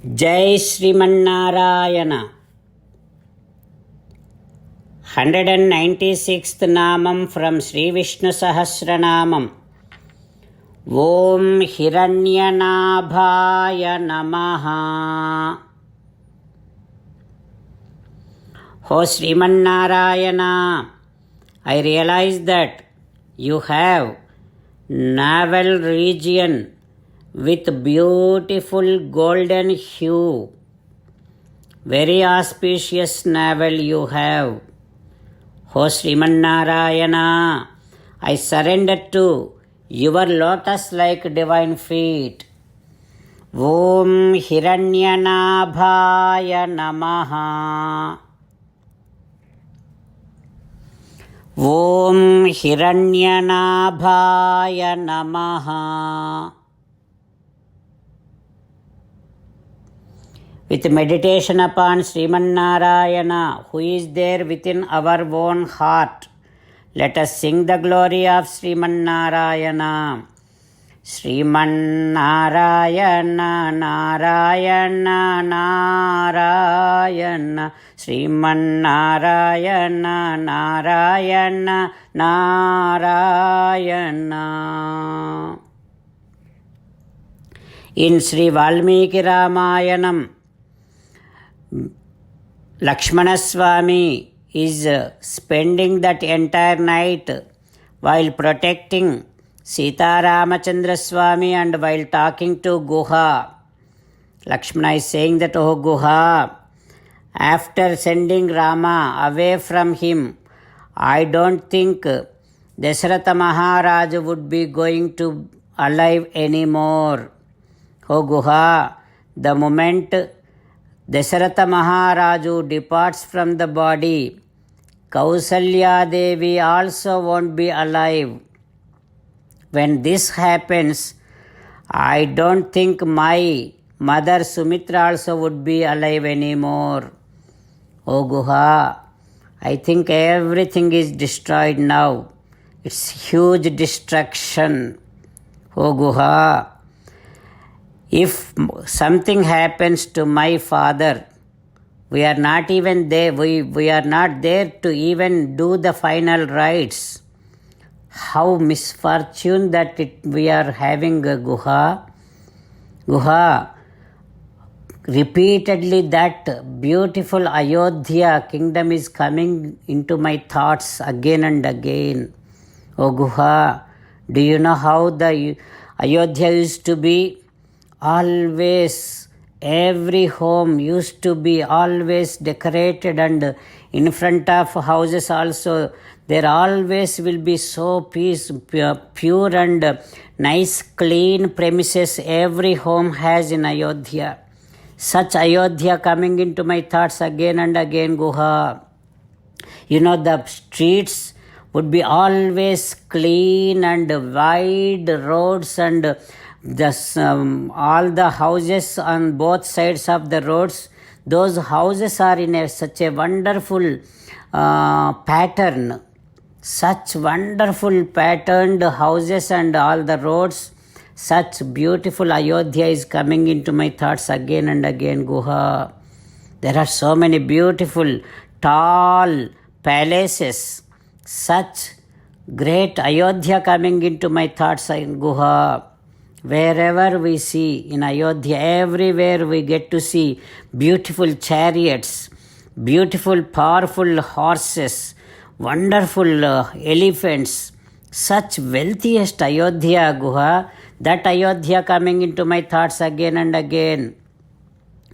Jai Srimanarayana. 196th Namam from Sri Vishnu Sahasranamam. Om Hiranyanabhaya Namaha. O Srimanarayana, I realize that you have navel region with beautiful golden hue. Very auspicious navel you have. O Srimanarayana, I surrender to your lotus-like divine feet. Om Hiranyanabhaya Namaha. Om Hiranyanabhaya Namaha. With meditation upon Srimanarayana, who is there within our own heart, let us sing the glory of Srimanarayana. Srimanarayana, Narayana, Narayana. Srimanarayana, Narayana, Narayana. In Sri Valmiki Ramayanam, Lakshmana Swami is spending that entire night while protecting Sita Ramachandra Swami and while talking to Guha. Lakshmana is saying that, oh Guha, after sending Rama away from him, I don't think Dasharatha Maharaj would be going to alive anymore. Oh Guha, the moment Dasharatha Maharaju departs from the body, Kausalya Devi also won't be alive. When this happens, I don't think my mother Sumitra also would be alive anymore. Oh Guha, I think everything is destroyed now. It's huge destruction. Oh Guha, if something happens to my father, we are not even there. We are not there to even do the final rites. How misfortune that we are having, Guha. Guha, repeatedly that beautiful Ayodhya kingdom is coming into my thoughts again and again. Oh Guha, do you know how the Ayodhya used to be? Always, every home used to be always decorated, and in front of houses also, there always will be so pure and nice, clean premises every home has in Ayodhya. Such Ayodhya coming into my thoughts again and again, Guha. You know, the streets would be always clean and wide roads, and all the houses on both sides of the roads, those houses are in such a wonderful pattern. Such wonderful patterned houses and all the roads, such beautiful Ayodhya is coming into my thoughts again and again, Guha. There are so many beautiful, tall palaces, such great Ayodhya coming into my thoughts, Guha. Wherever we see in Ayodhya, everywhere we get to see beautiful chariots, beautiful powerful horses, wonderful elephants, such wealthiest Ayodhya, Guha. That Ayodhya coming into my thoughts again and again.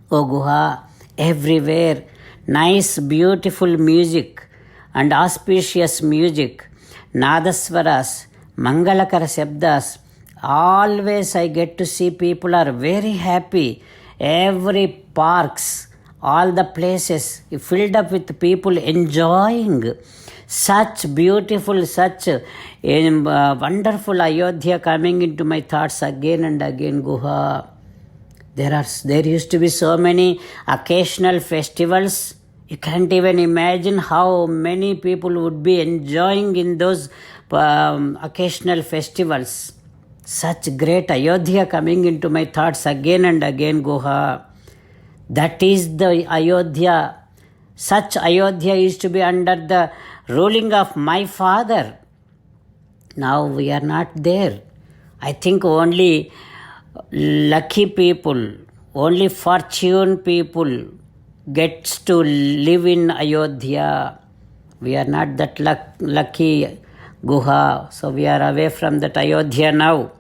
Oh Guha, everywhere nice beautiful music and auspicious music, Nadaswaras, Mangalakara Shabdas. Always I get to see people are very happy. Every parks, all the places filled up with people enjoying. Such beautiful, such wonderful Ayodhya coming into my thoughts again and again, Guha. There used to be so many occasional festivals. You can't even imagine how many people would be enjoying in those occasional festivals. Such great Ayodhya coming into my thoughts again and again, Guha. That is the Ayodhya. Such Ayodhya used to be under the ruling of my father. Now we are not there. I think only lucky people, only fortune people gets to live in Ayodhya. We are not that lucky, Guha. So we are away from that Ayodhya now.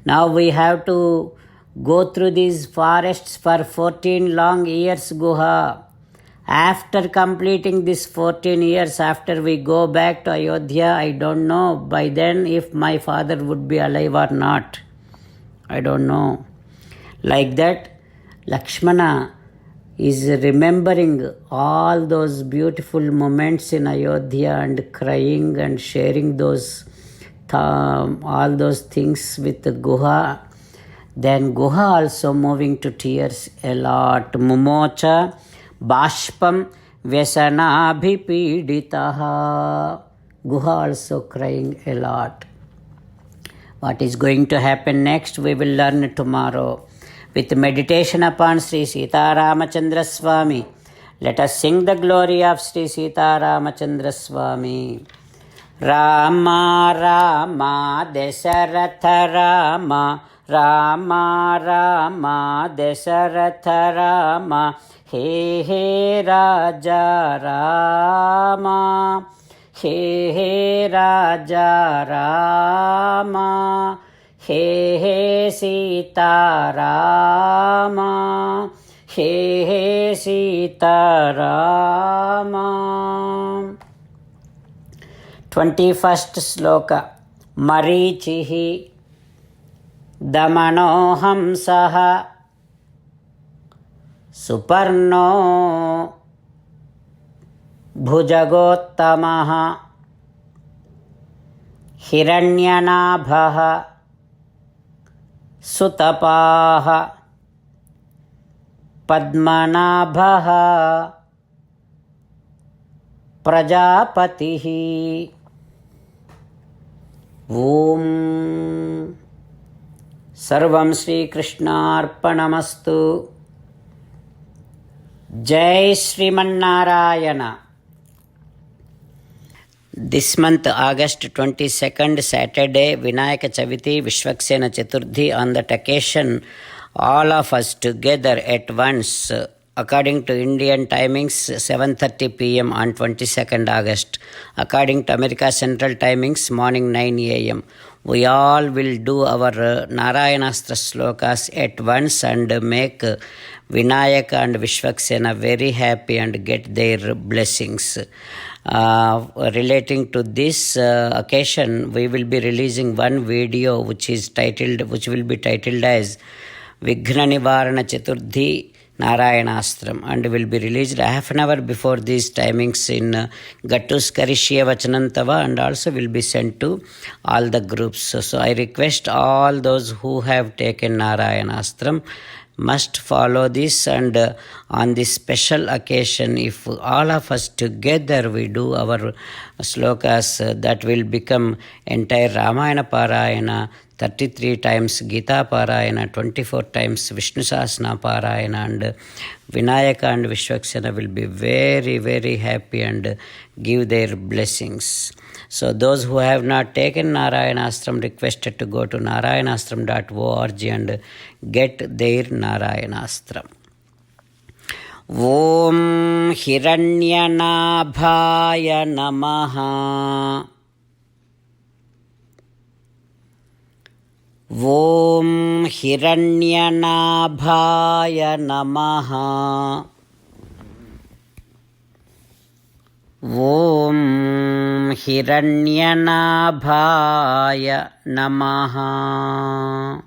Now we have to go through these forests for 14 long years, Guha. After completing this 14 years, after we go back to Ayodhya, I don't know by then if my father would be alive or not. I don't know. Like that, Lakshmana is remembering all those beautiful moments in Ayodhya and crying and sharing those all those things with Guha. Then Guha also moving to tears a lot. Mumocha Bashpam Vyasanabhipiditaha. Guha also crying a lot. What is going to happen next, we will learn tomorrow. With meditation upon Sri Sita Ramachandra Swami, let us sing the glory of Sri Sita Ramachandra Swami. Rama Rama Dasaratha Rama, Rama Rama Dasaratha Rama, He He Raja Rama, He He Raja Rama, He He Sita Rama, He He Sita Rama. 21st sloka. Marichihi Damano Hamsaha Suparno Bhujagottamaha Hiranyanabhaha Sutapaha Padmanabhaha Prajapatihi. Om Sarvam Sri Krishnarpanamastu. Jai Sriman Narayana. This month, August 22nd, Saturday, Vinayaka Chaviti, Vishwaksena Chaturthi. On that occasion, all of us together at once, according to Indian timings, 7:30 p.m. on 22nd August. According to America Central timings, morning 9 a.m. We all will do our Narayanastra slokas at once and make Vinayaka and Vishwaksena very happy and get their blessings. Relating to this occasion, we will be releasing one video which will be titled as Vighna Nivarana Chaturthi Narayanastram, and will be released half an hour before these timings in Gattus Karishya Vachanantava, and also will be sent to all the groups. So I request all those who have taken Narayanastram must follow this, and on this special occasion, if all of us together we do our slokas, that will become entire Ramayana Parayana, 33 times Gita Parayana, 24 times Vishnu Sahasrana Parayana, and Vinayaka and Vishwaksena will be very, very happy and give their blessings. So those who have not taken Narayanastram requested to go to narayanastram.org and get their Narayanastram. Om Hiranyanabhaya Namaha. Om Hiranyanabhaya Namaha. Om Hiranyanabhaya Namaha.